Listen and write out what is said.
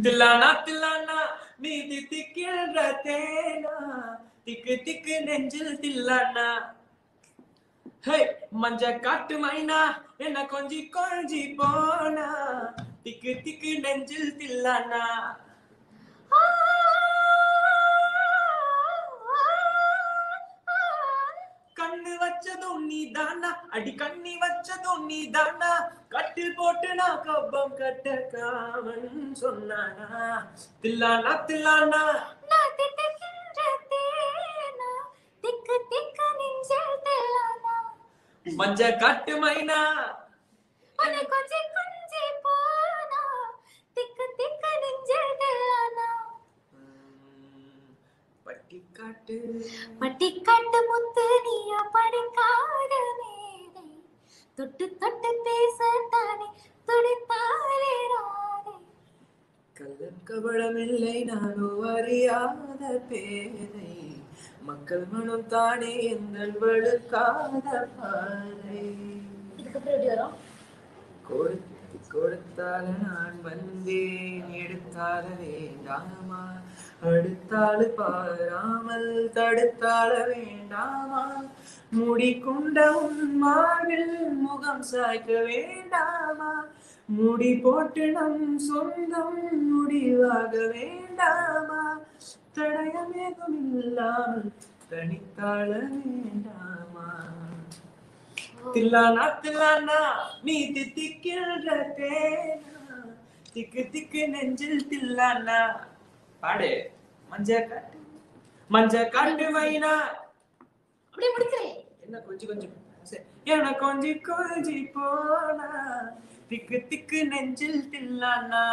தில்லானா தில்லானா நீ தித்திக்கின்ற தேனா திக்கு திக்கு நெஞ்சில் தில்லானா மஞ்ச காட்டு மைனா என்ன கொஞ்சி கொஞ்சி போனா திக்கு திக்கு நெஞ்சில் தில்லானா கண்ணு வச்சதும் நீ தானா அடி கண்ணி வச்சதும் நீ தானா கட்டில் போட்டு நான் கப்பம் கட்ட காவன் சொன்னானா தில்லானா தில்லானா மஞ்ச காட்டு மைனா பட்டிக்காட்டு முத்து நீயா படிக்காத மேதை தொட்டு தொட்டு பேசத்தானே துடித்தாலே ராதை கள்ளம் கபடமில்லை நானோ அறியாத பேதை மக்கள் மனம் தானே எங்கள் வழுக்காத பாதை கொடுத்தால நான் வந்தேன் எடுத்தால வேண்டாமா அடுத்தாள் பாராமல் தடுத்தாள வேண்டாமா முடிக்கொண்ட உன் மார்பில் முகம் சாய்க்க வேண்டாமா முடி போட்டு நம் சொந்தம் முடிவாக வேண்டாமா தடயமேதும் இல்லாமல் தனித்தாள வேண்டாமா தில்லானா தில்லானா நீ தித்திக்கின்ற தேனா திக்கு திக்கு நெஞ்சில் தில்லானா பாடு மஞ்ச காட்டு மைனா அப்படியே முடிக்கிறேன் என்ன கொஞ்சம் என்ன கொஞ்சி கொஞ்சி போனா திக்கு திக்கு நெஞ்சில் தில்லானா